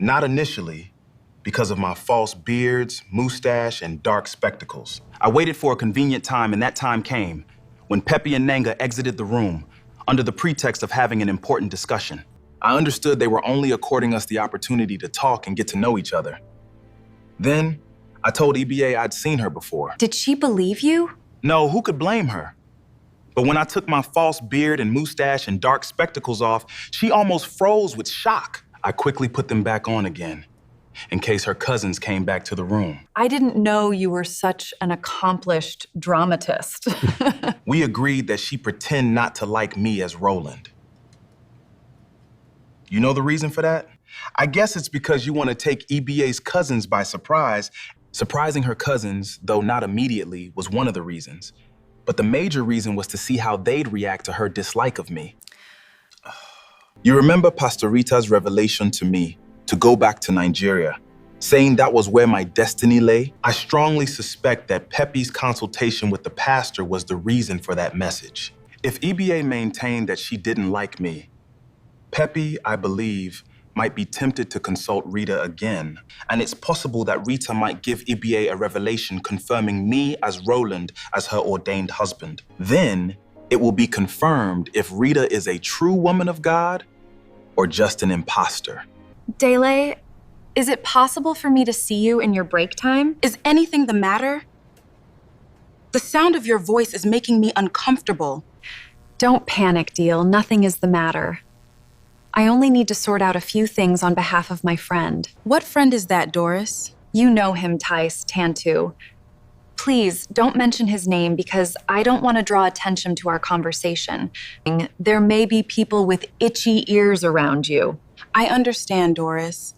Not initially, because of my false beards, mustache, and dark spectacles. I waited for a convenient time, and that time came when Pepe and Nanga exited the room under the pretext of having an important discussion. I understood they were only according us the opportunity to talk and get to know each other. Then, I told EBA I'd seen her before. Did she believe you? No, who could blame her? But when I took my false beard and mustache and dark spectacles off, she almost froze with shock. I quickly put them back on again, in case her cousins came back to the room. I didn't know you were such an accomplished dramatist. We agreed that she pretend not to like me as Roland. You know the reason for that? I guess it's because you want to take EBA's cousins by surprise. Surprising her cousins, though not immediately, was one of the reasons. But the major reason was to see how they'd react to her dislike of me. You remember Pastorita's revelation to me to go back to Nigeria, saying that was where my destiny lay? I strongly suspect that Pepe's consultation with the pastor was the reason for that message. If EBA maintained that she didn't like me, Pepe, I believe, might be tempted to consult Rita again. And it's possible that Rita might give EBA a revelation confirming me as Roland as her ordained husband. Then it will be confirmed if Rita is a true woman of God or just an imposter. Dele, is it possible for me to see you in your break time? Is anything the matter? The sound of your voice is making me uncomfortable. Don't panic, Deal. Nothing is the matter. I only need to sort out a few things on behalf of my friend. What friend is that, Doris? You know him, Tice, Tantu. Please, don't mention his name because I don't want to draw attention to our conversation. There may be people with itchy ears around you. I understand, Doris.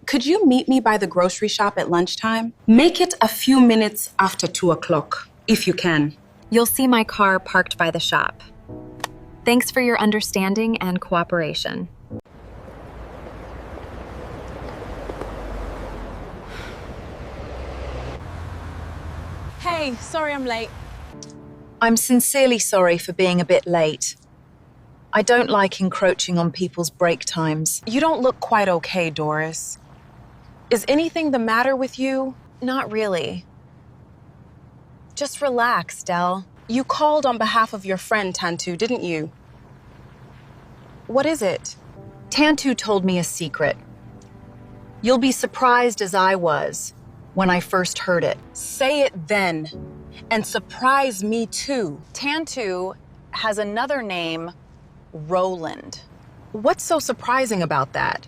Could you meet me by the grocery shop at lunchtime? Make it a few minutes after 2 o'clock, if you can. You'll see my car parked by the shop. Thanks for your understanding and cooperation. Hey, sorry I'm late. I'm sincerely sorry for being a bit late. I don't like encroaching on people's break times. You don't look quite okay, Doris. Is anything the matter with you? Not really. Just relax, Del. You called on behalf of your friend, Tantu, didn't you? What is it? Tantu told me a secret. You'll be surprised as I was when I first heard it. Say it then, and surprise me too. Tantu has another name, Roland. What's so surprising about that?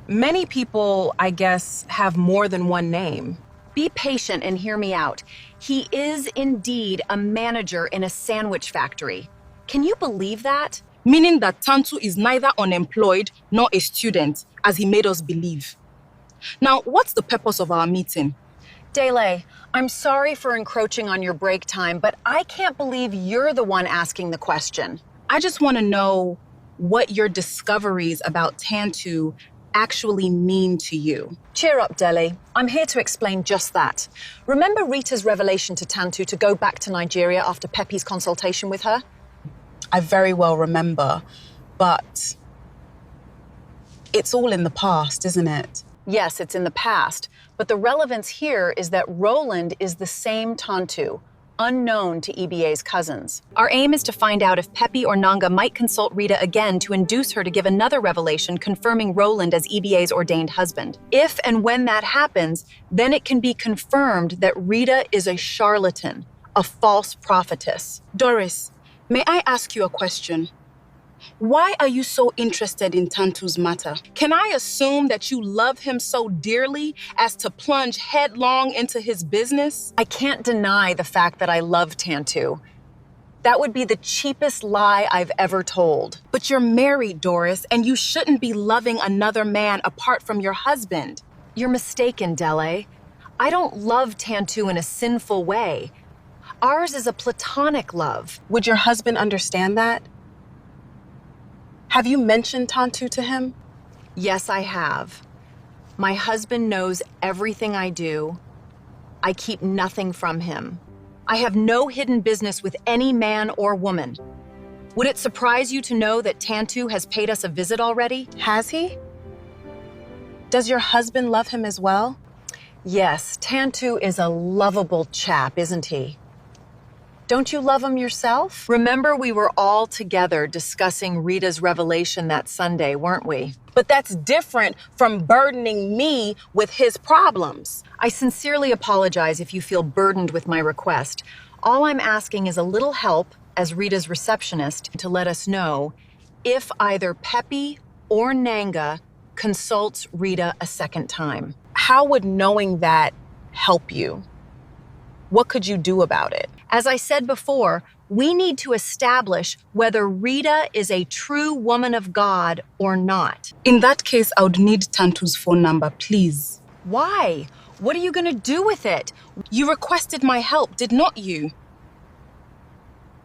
Many people, I guess, have more than one name. Be patient and hear me out. He is indeed a manager in a sandwich factory. Can you believe that? Meaning that Tantu is neither unemployed nor a student, as he made us believe. Now, what's the purpose of our meeting? Dele, I'm sorry for encroaching on your break time, but I can't believe you're the one asking the question. I just want to know what your discoveries about Tantu actually mean to you. Cheer up, Dele. I'm here to explain just that. Remember Rita's revelation to Tantu to go back to Nigeria after Pepe's consultation with her? I very well remember, but it's all in the past, isn't it? Yes, it's in the past, but the relevance here is that Roland is the same Tantu, unknown to EBA's cousins. Our aim is to find out if Pepe or Nanga might consult Rita again to induce her to give another revelation confirming Roland as EBA's ordained husband. If and when that happens, then it can be confirmed that Rita is a charlatan, a false prophetess. Doris, may I ask you a question? Why are you so interested in Tantu's matter? Can I assume that you love him so dearly as to plunge headlong into his business? I can't deny the fact that I love Tantu. That would be the cheapest lie I've ever told. But you're married, Doris, and you shouldn't be loving another man apart from your husband. You're mistaken, Dele. I don't love Tantu in a sinful way. Ours is a platonic love. Would your husband understand that? Have you mentioned Tantu to him? Yes, I have. My husband knows everything I do. I keep nothing from him. I have no hidden business with any man or woman. Would it surprise you to know that Tantu has paid us a visit already? Has he? Does your husband love him as well? Yes, Tantu is a lovable chap, isn't he? Don't you love him yourself? Remember, we were all together discussing Rita's revelation that Sunday, weren't we? But that's different from burdening me with his problems. I sincerely apologize if you feel burdened with my request. All I'm asking is a little help as Rita's receptionist to let us know if either Pepe or Nanga consults Rita a second time. How would knowing that help you? What could you do about it? As I said before, we need to establish whether Rita is a true woman of God or not. In that case, I would need Tantu's phone number, please. Why? What are you going to do with it? You requested my help, did not you?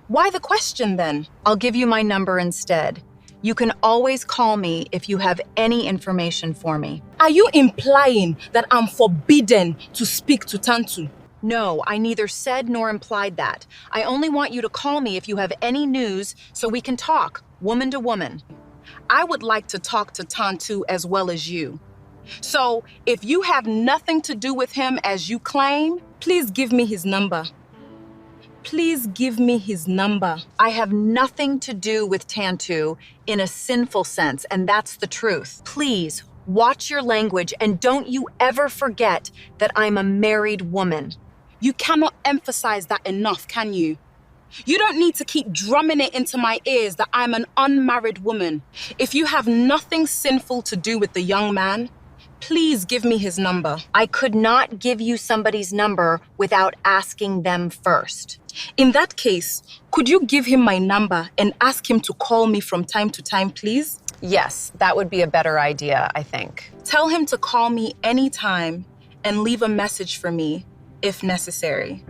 Why the question then? I'll give you my number instead. You can always call me if you have any information for me. Are you implying that I'm forbidden to speak to Tantu? No, I neither said nor implied that. I only want you to call me if you have any news so we can talk, woman to woman. I would like to talk to Tantu as well as you. So if you have nothing to do with him as you claim, please give me his number. Please give me his number. I have nothing to do with Tantu in a sinful sense, and that's the truth. Please, watch your language and don't you ever forget that I'm a married woman. You cannot emphasize that enough, can you? You don't need to keep drumming it into my ears that I'm an unmarried woman. If you have nothing sinful to do with the young man, please give me his number. I could not give you somebody's number without asking them first. In that case, could you give him my number and ask him to call me from time to time, please? Yes, that would be a better idea, I think. Tell him to call me anytime and leave a message for me if necessary.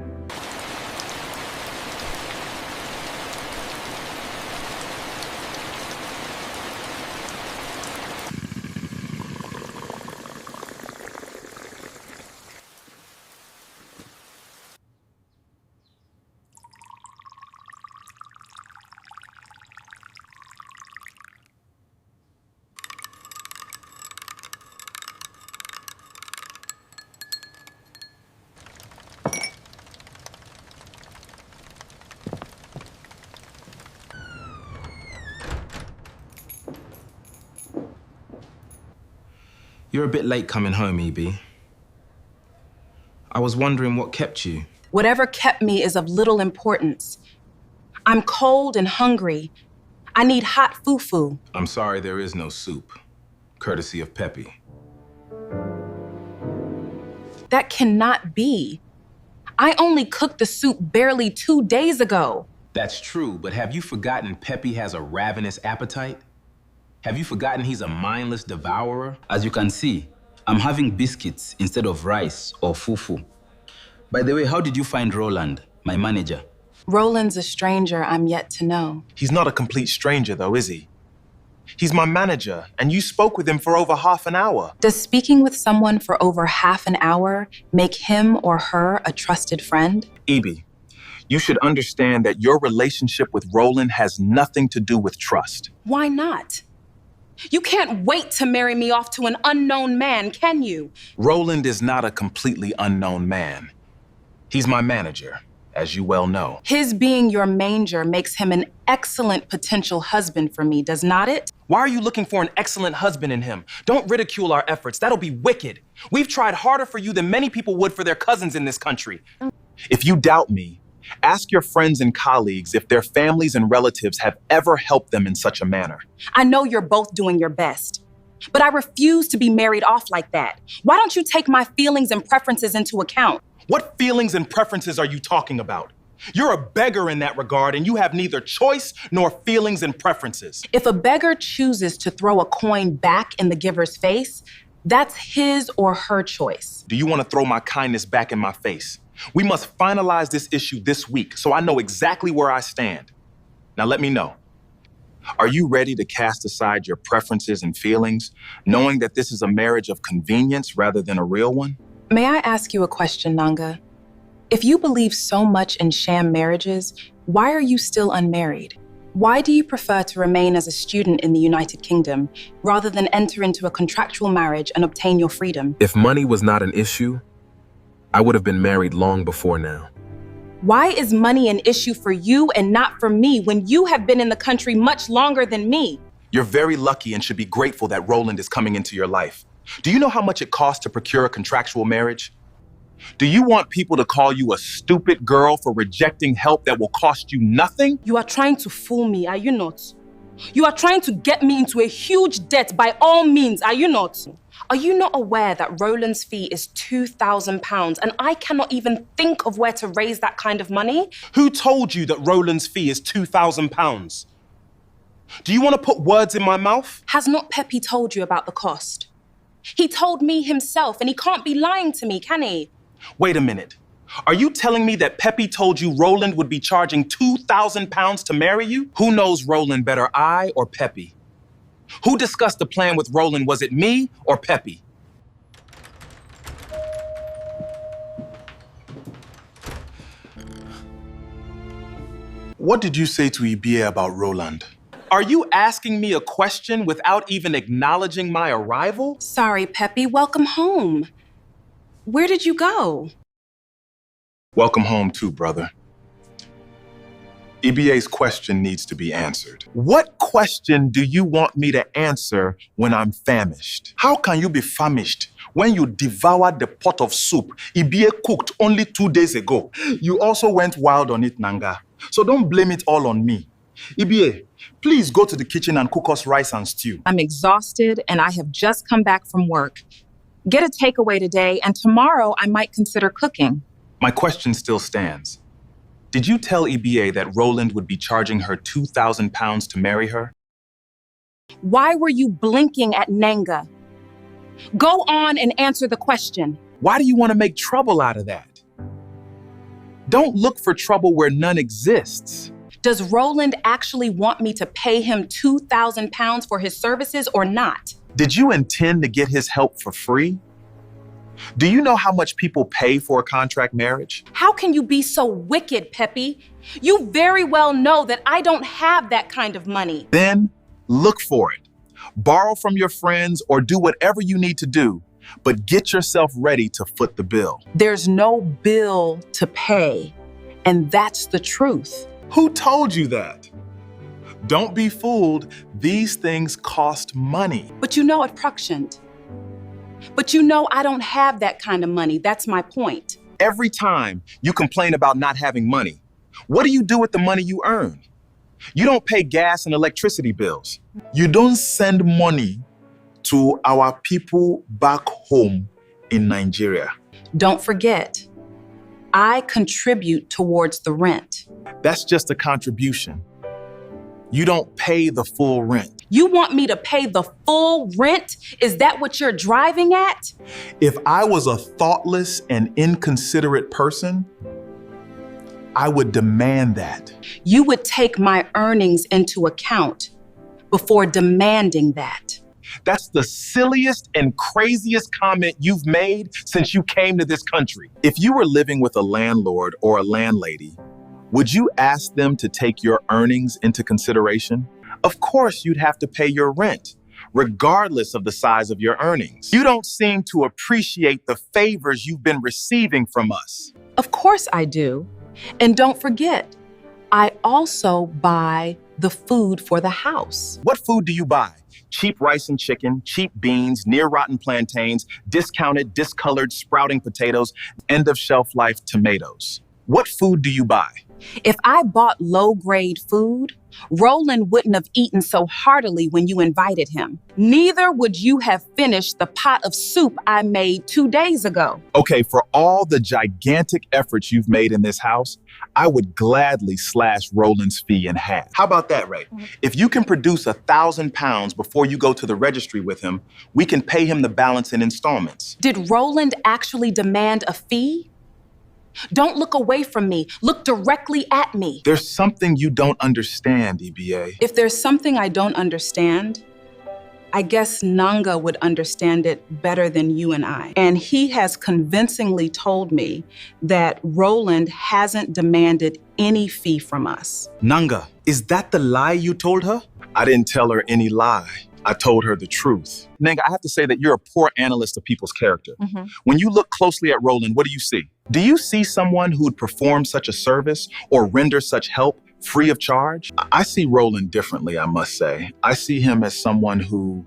You're a bit late coming home, EB. I was wondering what kept you. Whatever kept me is of little importance. I'm cold and hungry. I need hot fufu. I'm sorry there is no soup, courtesy of Pepe. That cannot be. I only cooked the soup barely 2 days ago. That's true, but have you forgotten Pepe has a ravenous appetite? Have you forgotten he's a mindless devourer? As you can see, I'm having biscuits instead of rice or fufu. By the way, how did you find Roland, my manager? Roland's a stranger I'm yet to know. He's not a complete stranger, though, is he? He's my manager, and you spoke with him for over half an hour. Does speaking with someone for over half an hour make him or her a trusted friend? EB, you should understand that your relationship with Roland has nothing to do with trust. Why not? You can't wait to marry me off to an unknown man, can you? Roland is not a completely unknown man. He's my manager, as you well know. His being your manger makes him an excellent potential husband for me, does not it? Why are you looking for an excellent husband in him? Don't ridicule our efforts. That'll be wicked. We've tried harder for you than many people would for their cousins in this country. If you doubt me, ask your friends and colleagues if their families and relatives have ever helped them in such a manner. I know you're both doing your best, but I refuse to be married off like that. Why don't you take my feelings and preferences into account? What feelings and preferences are you talking about? You're a beggar in that regard, and you have neither choice nor feelings and preferences. If a beggar chooses to throw a coin back in the giver's face, that's his or her choice. Do you want to throw my kindness back in my face? We must finalize this issue this week so I know exactly where I stand. Now let me know. Are you ready to cast aside your preferences and feelings, knowing that this is a marriage of convenience rather than a real one? May I ask you a question, Nanga? If you believe so much in sham marriages, why are you still unmarried? Why do you prefer to remain as a student in the United Kingdom rather than enter into a contractual marriage and obtain your freedom? If money was not an issue, I would have been married long before now. Why is money an issue for you and not for me when you have been in the country much longer than me? You're very lucky and should be grateful that Roland is coming into your life. Do you know how much it costs to procure a contractual marriage? Do you want people to call you a stupid girl for rejecting help that will cost you nothing? You are trying to fool me, are you not? You are trying to get me into a huge debt by all means, are you not? Are you not aware that Roland's fee is £2,000 and I cannot even think of where to raise that kind of money? Who told you that Roland's fee is £2,000? Do you want to put words in my mouth? Has not Pepe told you about the cost? He told me himself and he can't be lying to me, can he? Wait a minute. Are you telling me that Pepe told you Roland would be charging £2,000 to marry you? Who knows Roland better, I or Pepe? Who discussed the plan with Roland? Was it me or Pepe? What did you say to Ibie about Roland? Are you asking me a question without even acknowledging my arrival? Sorry, Pepe, welcome home. Where did you go? Welcome home too, brother. Ibie's question needs to be answered. What question do you want me to answer when I'm famished? How can you be famished when you devoured the pot of soup Ibie cooked only 2 days ago? You also went wild on it, Nanga. So don't blame it all on me. Ibie, please go to the kitchen and cook us rice and stew. I'm exhausted and I have just come back from work. Get a takeaway today and tomorrow I might consider cooking. My question still stands. Did you tell Ibie that Roland would be charging her £2,000 to marry her? Why were you blinking at Nanga? Go on and answer the question. Why do you want to make trouble out of that? Don't look for trouble where none exists. Does Roland actually want me to pay him £2,000 for his services or not? Did you intend to get his help for free? Do you know how much people pay for a contract marriage? How can you be so wicked, Pepe? You very well know that I don't have that kind of money. Then look for it. Borrow from your friends or do whatever you need to do, but get yourself ready to foot the bill. There's no bill to pay, and that's the truth. Who told you that? Don't be fooled. These things cost money. But you know it, Prakshant. But you know I don't have that kind of money. That's my point. Every time you complain about not having money, what do you do with the money you earn? You don't pay gas and electricity bills. You don't send money to our people back home in Nigeria. Don't forget, I contribute towards the rent. That's just a contribution. You don't pay the full rent. You want me to pay the full rent? Is that what you're driving at? If I was a thoughtless and inconsiderate person, I would demand that. You would take my earnings into account before demanding that. That's the silliest and craziest comment you've made since you came to this country. If you were living with a landlord or a landlady, would you ask them to take your earnings into consideration? Of course, you'd have to pay your rent, regardless of the size of your earnings. You don't seem to appreciate the favors you've been receiving from us. Of course I do. And don't forget, I also buy the food for the house. What food do you buy? Cheap rice and chicken, cheap beans, near-rotten plantains, discounted, discolored, sprouting potatoes, end-of-shelf-life tomatoes. What food do you buy? If I bought low-grade food, Roland wouldn't have eaten so heartily when you invited him. Neither would you have finished the pot of soup I made 2 days ago. Okay, for all the gigantic efforts you've made in this house, I would gladly slash Roland's fee in half. How about that, Ray? If you can produce £1,000 before you go to the registry with him, we can pay him the balance in installments. Did Roland actually demand a fee? Don't look away from me. Look directly at me. There's something you don't understand, EBA. If there's something I don't understand, I guess Nanga would understand it better than you and I. And he has convincingly told me that Roland hasn't demanded any fee from us. Nanga, is that the lie you told her? I didn't tell her any lie. I told her the truth. Nanga, I have to say that you're a poor analyst of people's character. When you look closely at Roland, what do you see? Do you see someone who would perform such a service or render such help free of charge? I see Roland differently, I must say. I see him as someone who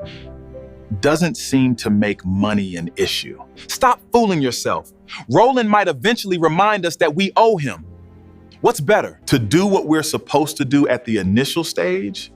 doesn't seem to make money an issue. Stop fooling yourself. Roland might eventually remind us that we owe him. What's better? To do what we're supposed to do at the initial stage,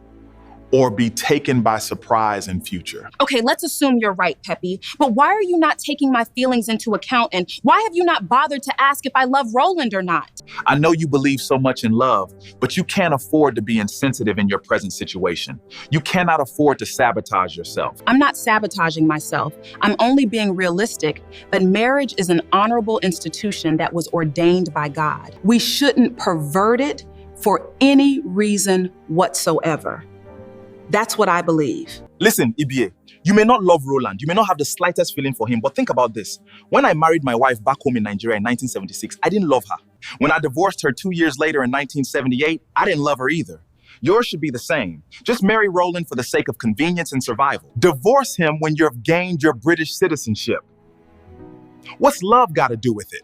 or be taken by surprise in future. Okay, let's assume you're right, Peppy. But why are you not taking my feelings into account? And why have you not bothered to ask if I love Roland or not? I know you believe so much in love, but you can't afford to be insensitive in your present situation. You cannot afford to sabotage yourself. I'm not sabotaging myself. I'm only being realistic, but marriage is an honorable institution that was ordained by God. We shouldn't pervert it for any reason whatsoever. That's what I believe. Listen, Ibie, you may not love Roland, you may not have the slightest feeling for him, but think about this. When I married my wife back home in Nigeria in 1976, I didn't love her. When I divorced her 2 years later in 1978, I didn't love her either. Yours should be the same. Just marry Roland for the sake of convenience and survival. Divorce him when you've gained your British citizenship. What's love got to do with it?